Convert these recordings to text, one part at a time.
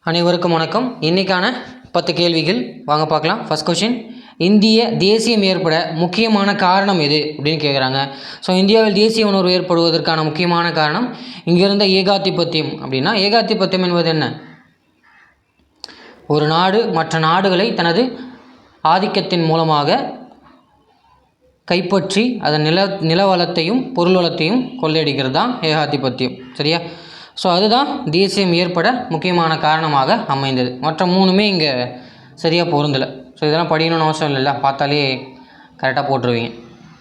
அனைவருக்கும் வணக்கம். இன்னைக்கான 10 கேள்விகள் வாங்க பார்க்கலாம். ஃபர்ஸ்ட் கொஸ்டின், இந்திய தேசியம் ஏற்பட முக்கியமான காரணம் எது அப்படின்னு கேட்குறாங்க. ஸோ இந்தியாவில் தேசிய உணர்வு ஏற்படுவதற்கான முக்கியமான காரணம் இங்கே இருந்த ஏகாதிபத்தியம். அப்படின்னா ஏகாதிபத்தியம் என்பது என்ன? ஒரு நாடு மற்ற நாடுகளை தனது ஆதிக்கத்தின் மூலமாக கைப்பற்றி அதன் நிலவளத்தையும் பொருள் வளத்தையும் கொள்ளையடிக்கிறது தான் ஏகாதிபத்தியம். சரியா? ஸோ அதுதான் தேசியம் ஏற்பட முக்கியமான காரணமாக அமைந்தது. மற்ற மூணுமே இங்கே சரியாக பொருந்தலை. ஸோ இதெல்லாம் படிக்கணும்னு அவசியம் இல்லைல்ல, பார்த்தாலே கரெக்டாக போட்டுருவீங்க.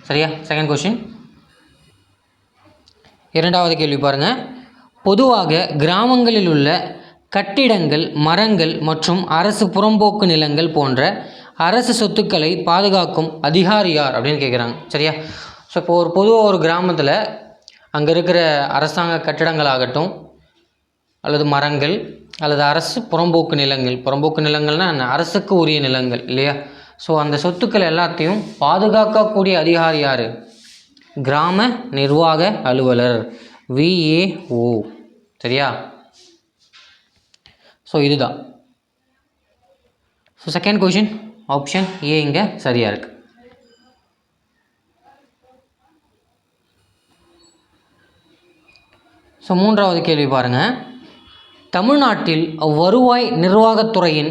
சரியா? செகண்ட் கொஸ்டின், இரண்டாவது கேள்வி பாருங்கள். பொதுவாக கிராமங்களில் உள்ள கட்டிடங்கள், மரங்கள் மற்றும் அரசு புறம்போக்கு நிலங்கள் போன்ற அரசு சொத்துக்களை பாதுகாக்கும் அதிகாரி யார் அப்படின்னு கேட்குறாங்க. சரியா? ஸோ இப்போ பொதுவாக ஒரு கிராமத்தில் அங்கே இருக்கிற அரசாங்க கட்டிடங்களாகட்டும் அல்லது மரங்கள் அல்லது அரசு புறம்போக்கு நிலங்கள், புறம்போக்கு நிலங்கள்னால் என்ன? அரசுக்கு உரிய நிலங்கள் இல்லையா? ஸோ அந்த சொத்துக்கள் எல்லாத்தையும் பாதுகாக்கக்கூடிய அதிகாரி யார்? கிராம நிர்வாக அலுவலர், VAO. சரியா? ஸோ இதுதான். So second question option A இங்கே சரியாக இருக்குது. ஸோ மூன்றாவது கேள்வி பாருங்கள். தமிழ்நாட்டில் வருவாய் நிர்வாகத்துறையின்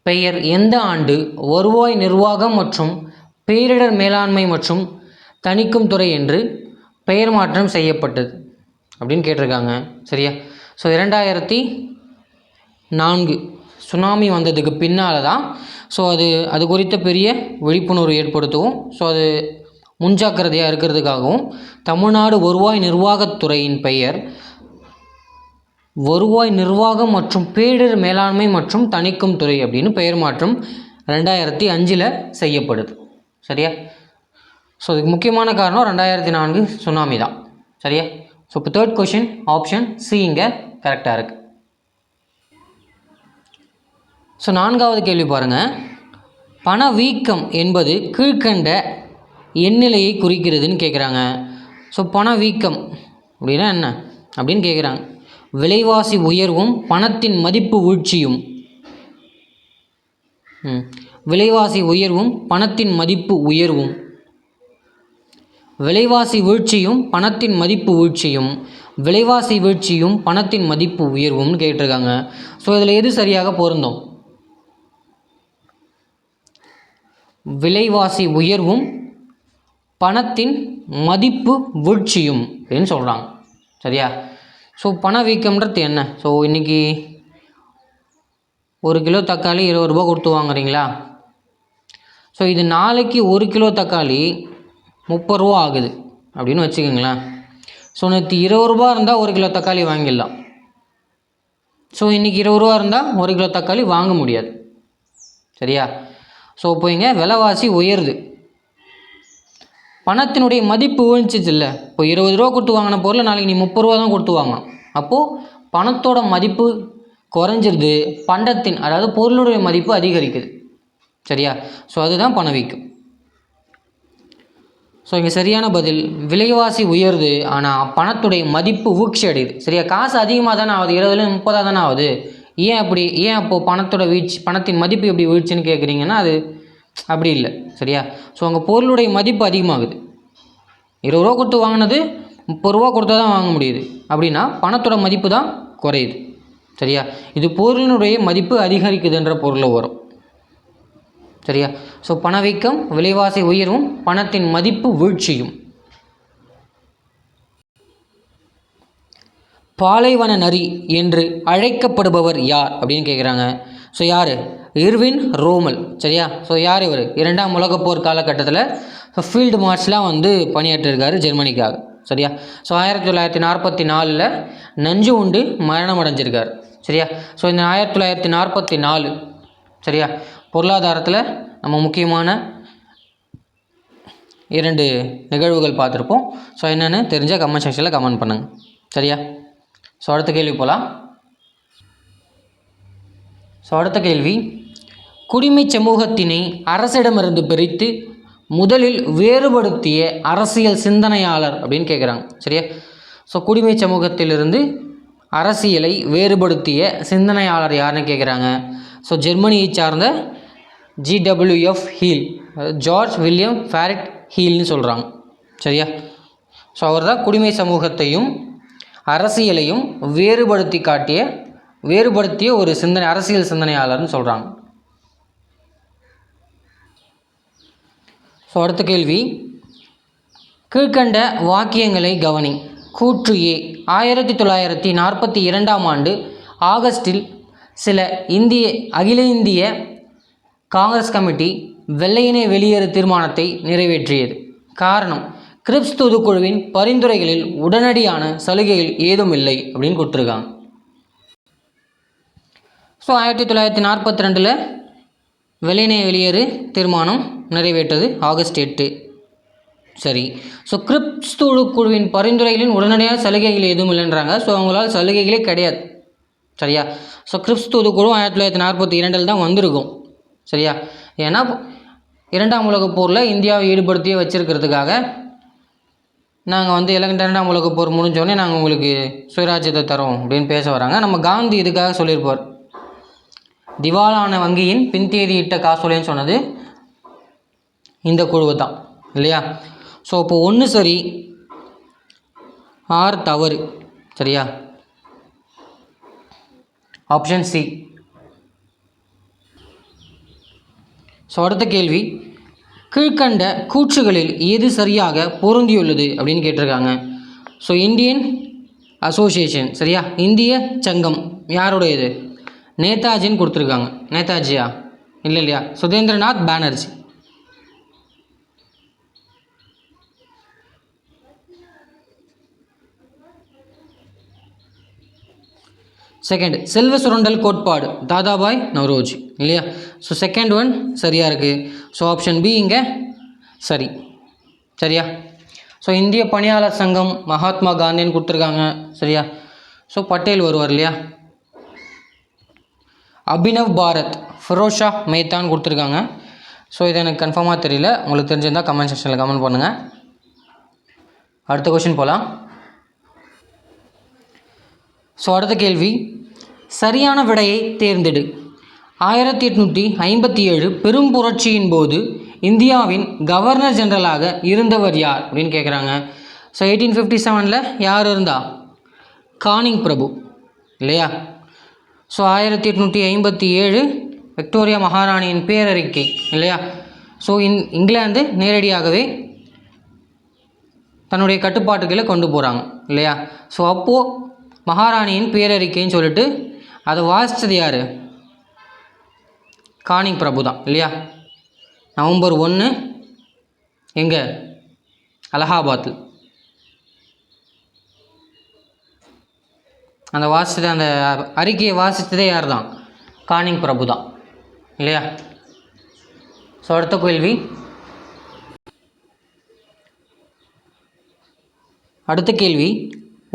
பெயர் எந்த ஆண்டு வருவாய் நிர்வாகம் மற்றும் பேரிடர் மேலாண்மை மற்றும் தணிக்கும் துறை என்று பெயர் மாற்றம் செய்யப்பட்டது அப்படின்னு கேட்டிருக்காங்க. சரியா? ஸோ 2004 சுனாமி வந்ததுக்கு பின்னால் தான் ஸோ அது குறித்த பெரிய விழிப்புணர்வு ஏற்படுத்தவும், ஸோ அது முன்ஜாக்கிரதையாக இருக்கிறதுக்காகவும் தமிழ்நாடு வருவாய் நிர்வாகத்துறையின் பெயர் வருவாய் நிர்வாகம் மற்றும் பேரிடர் மேலாண்மை மற்றும் தணிக்கும் துறை அப்படின்னு பெயர் மாற்றம் 2005 செய்யப்படுது. சரியா? ஸோ இதுக்கு முக்கியமான காரணம் 2004 சுனாமி தான். சரியா? ஸோ இப்போ தேர்ட் கொஷின் ஆப்ஷன் சி இங்கே கரெக்டாக இருக்குது. ஸோ நான்காவது கேள்வி பாருங்கள். பணவீக்கம் என்பது கீழ்கண்ட எண்ணிலையை குறிக்கிறதுன்னு கேட்குறாங்க. ஸோ பணவீக்கம் அப்படின்னா என்ன அப்படின்னு கேட்குறாங்க. விலைவாசி உயர்வும் பணத்தின் மதிப்பு வீழ்ச்சியும். விலைவாசி உயர்வும் பணத்தின் மதிப்பு உயர்வும், விலைவாசி வீழ்ச்சியும் பணத்தின் மதிப்பு வீழ்ச்சியும், விலைவாசி வீழ்ச்சியும் பணத்தின் மதிப்பு உயர்வும்னு கேட்டிருக்காங்க. ஸோ இதில் எது சரியாக பொருந்தும்? விலைவாசி உயர்வும் பணத்தின் மதிப்பு வீழ்ச்சியும் அப்படின்னு சொல்கிறாங்க. சரியா? ஸோ பணவீக்கம்ன்றது என்ன? ஸோ இன்றைக்கி 1 கிலோ தக்காளி 20 ரூபா கொடுத்து வாங்குறீங்களா? ஸோ இது நாளைக்கு 1 கிலோ தக்காளி 30 ரூபா ஆகுது அப்படின்னு வச்சுக்கோங்களேன். ஸோ நேற்று 20 ரூபா இருந்தால் 1 கிலோ தக்காளி வாங்கிடலாம். ஸோ இன்றைக்கி 20 ரூபா இருந்தால் 1 கிலோ தக்காளி வாங்க முடியாது. சரியா? ஸோ இப்போ இங்கே விலைவாசி உயருது, பணத்தினுடைய மதிப்பு வீழ்ச்சிச்சு இல்லை. இப்போ 20 ரூபா கொடுத்து வாங்கின பொருளை நாளைக்கு நீ 30 ரூபா தான் கொடுத்து வாங்கணும். அப்போது பணத்தோட மதிப்பு குறைஞ்சிருது, பண்டத்தின் அதாவது பொருளுடைய மதிப்பு அதிகரிக்குது. சரியா? ஸோ அதுதான் பணவீக்கம். ஸோ இங்கே சரியான பதில் விலைவாசி உயருது, ஆனால் பணத்துடைய மதிப்பு வீழ்ச்சி அடையுது. சரியா? காசு அதிகமாக தானே ஆகுது, 20லேருந்து 30 தானே ஆகுது. ஏன் அப்படி? ஏன் அப்போது பணத்தோட வீழ்ச்சி, பணத்தின் மதிப்பு எப்படி வீழ்ச்சின்னு கேட்குறீங்கன்னா அது அப்படி இல்லை. சரியா? ஸோ அங்கே பொருளுடைய மதிப்பு அதிகமாகுது. 20 ரூபா கொடுத்து வாங்கினது 30 ரூபா கொடுத்தா தான் வாங்க முடியுது. அப்படின்னா பணத்தோட மதிப்பு தான் குறையுது. சரியா? இது பொருளினுடைய மதிப்பு அதிகரிக்குதுன்ற பொருளில் வரும். சரியா? ஸோ பணவீக்கம், விலைவாசி உயர்வும் பணத்தின் மதிப்பு வீழ்ச்சியும். பாலைவன நரி என்று அழைக்கப்படுபவர் யார் அப்படின்னு கேட்குறாங்க. ஸோ யார்? Irwin Rommel. சரியா? ஸோ யார் இவர்? 2ஆம் உலகப் போர் காலகட்டத்தில் ஃபீல்டு மார்ச்லாம் பணியாற்றிருக்காரு ஜெர்மனிக்காக. சரியா? ஸோ 1944 நஞ்சு உண்டு மரணம் அடைஞ்சிருக்கார். சரியா? ஸோ இந்த 1944 சரியா பொருளாதாரத்தில் நம்ம முக்கியமான 2 நிகழ்வுகள் பார்த்துருப்போம். ஸோ என்னென்னு தெரிஞ்சால் கமெண்ட் செக்ஷனில் கமெண்ட் பண்ணுங்கள். சரியா? ஸோ அடுத்த கேள்வி போகலாம். ஸோ அடுத்த கேள்வி, குடிமை சமூகத்தினை அரசிடமிருந்து பிரித்து முதலில் வேறுபடுத்திய அரசியல் சிந்தனையாளர் அப்படின்னு கேட்குறாங்க. சரியா? ஸோ குடிமை சமூகத்திலிருந்து அரசியலை வேறுபடுத்திய சிந்தனையாளர் யாருன்னு கேட்குறாங்க. ஸோ ஜெர்மனியை சார்ந்த GWF Hegel, George William Friedrich ஹீல்னு சொல்கிறாங்க. சரியா? ஸோ அவர் தான் குடிமை சமூகத்தையும் அரசியலையும் வேறுபடுத்திய ஒரு அரசியல் சிந்தனையாளர்னு சொல்கிறாங்க. ஸோ அடுத்த கேள்வி, கீழ்கண்ட வாக்கியங்களை கவனி. கூற்று A, 1942ஆம் ஆண்டு ஆகஸ்டில் சில அகில இந்திய காங்கிரஸ் கமிட்டி வெள்ளையனே வெளியேறு தீர்மானத்தை நிறைவேற்றியது. காரணம், கிரிப்ஸ் தூதுக்குழுவின் பரிந்துரைகளில் உடனடியான சலுகைகள் ஏதும் இல்லை அப்படின்னு கொடுத்துருக்காங்க. ஸோ 1942 வெள்ளையனே வெளியேறு தீர்மானம் நிறைவேற்றது ஆகஸ்ட் 8. சரி. ஸோ கிரிப்ஸ் தூதுக்குழுவின் பரிந்துரைகளின் உடனடியான சலுகைகள் எதுவும் இல்லைன்றாங்க. ஸோ அவங்களால் சலுகைகளே கிடையாது. சரியா? ஸோ கிரிப்ஸ் தூதுக்குழு 1942 தான் வந்திருக்கும். சரியா? ஏன்னா 2ஆம் உலகப் போரில் இந்தியாவை ஈடுபடுத்தியே வச்சுருக்கிறதுக்காக நாங்கள் 2ஆம் உலகப் போர் முடிஞ்சோடனே நாங்கள் உங்களுக்கு சுயராஜ்யத்தை தரோம் அப்படின்னு பேச வராங்க. நம்ம காந்தி இதுக்காக சொல்லியிருப்பார், திவாலான வங்கியின் பின்தேதியிட்ட காசோலைன்னு சொன்னது இந்த குழுவை தான் இல்லையா? ஸோ இப்போ 1 சரி 6 தவறு. சரியா? Option C. ஸோ அடுத்த கேள்வி, கீழ்கண்ட கூற்றுகளில் எது சரியாக பொருந்தியுள்ளது அப்படின்னு கேட்டிருக்காங்க. ஸோ இந்தியன் அசோசியேஷன், சரியா? இந்திய சங்கம் யாருடையது? நேதாஜின்னு கொடுத்துருக்காங்க. நேதாஜியா? இல்லையா? சுதேந்திரநாத் பானர்ஜி. செகண்ட், செல்வ சுரண்டல் கோட்பாடு தாதாபாய் நவ்ரோஜி இல்லையா? ஸோ செகண்ட் ஒன் சரியாக இருக்குது. ஸோ ஆப்ஷன் பி இங்கே சரி. சரியா? ஸோ இந்திய பணியாளர் சங்கம் மகாத்மா காந்தின்னு கொடுத்துருக்காங்க. சரியா? ஸோ பட்டேல் வருவார் இல்லையா? அபினவ் பாரத் ஃபிரோஸ் ஷா மேத்தான்னு கொடுத்துருக்காங்க. ஸோ இது எனக்கு கன்ஃபார்மாக தெரியல, உங்களுக்கு தெரிஞ்சிருந்தால் கமெண்ட் செக்ஷனில் கமெண்ட் பண்ணுங்கள். அடுத்த கொஷின் போகலாம். ஸோ அடுத்த கேள்வி, சரியான விடையை தேர்ந்தெடு. 1857 பெரும் புரட்சியின் போது இந்தியாவின் கவர்னர் ஜெனரலாக இருந்தவர் யார் அப்படின்னு கேட்குறாங்க. ஸோ 1857 யார் இருந்தா? கானிங் பிரபு இல்லையா? ஸோ 1857 விக்டோரியா மகாராணியின் பேரறிக்கை இல்லையா? ஸோ இங்கிலாந்து நேரடியாகவே தன்னுடைய கட்டுப்பாட்டுகளை கொண்டு போகிறாங்க இல்லையா? ஸோ அப்போது மகாராணியின் பேரறிக்கைன்னு சொல்லிட்டு அதை வாசித்தது யார்? கானிங் பிரபு தான் இல்லையா? நவம்பர் 1 எங்கே? அலகாபாத்தில். அந்த அறிக்கையை வாசித்ததே யார் தான்? கானிங் பிரபு தான் இல்லையா? ஸோ அடுத்த கேள்வி,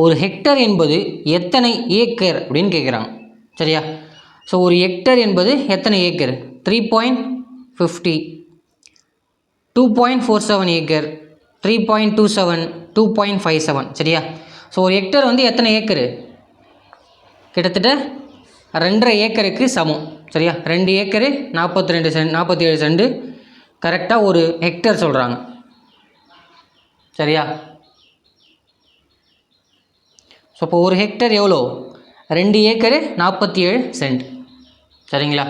ஒரு ஹெக்டர் என்பது எத்தனை ஏக்கர் அப்படின்னு கேட்குறாங்க. சரியா? ஸோ ஒரு ஹெக்டர் என்பது எத்தனை ஏக்கர்? 3.50, 2.47 ஏக்கர், 3.27, 2.57. சரியா? ஸோ ஒரு ஹெக்டர் எத்தனை ஏக்கரு? கிட்டத்தட்ட 2.5 ஏக்கருக்கு சமம். சரியா? 2 ஏக்கரு 47 சென்ட் கரெக்டாக ஒரு ஹெக்டர் சொல்கிறாங்க. சரியா? ஸோ இப்போ ஒரு ஹெக்டர் எவ்வளோ? 2 ஏக்கரு 47 சென்ட். சரிங்களா?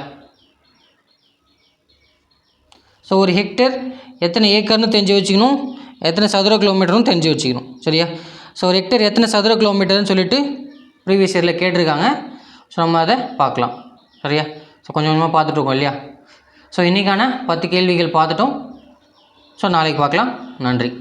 ஸோ ஒரு ஹெக்டர் எத்தனை ஏக்கர்னு தெரிஞ்சு வச்சுக்கணும், எத்தனை சதுர கிலோமீட்டர்னு தெரிஞ்சு வச்சுக்கணும். சரியா? ஸோ ஒரு ஹெக்டர் எத்தனை சதுர கிலோமீட்டர்னு சொல்லிட்டு ப்ரீவியஸ் இயரில் கேட்டிருக்காங்க. ஸோ நம்ம அதை பார்க்கலாம். சரியா? ஸோ கொஞ்சம் கொஞ்சமாக பார்த்துட்ருக்கோம் இல்லையா? ஸோ இன்றைக்கான 10 கேள்விகள் பார்த்துட்டோம். ஸோ நாளைக்கு பார்க்கலாம். நன்றி.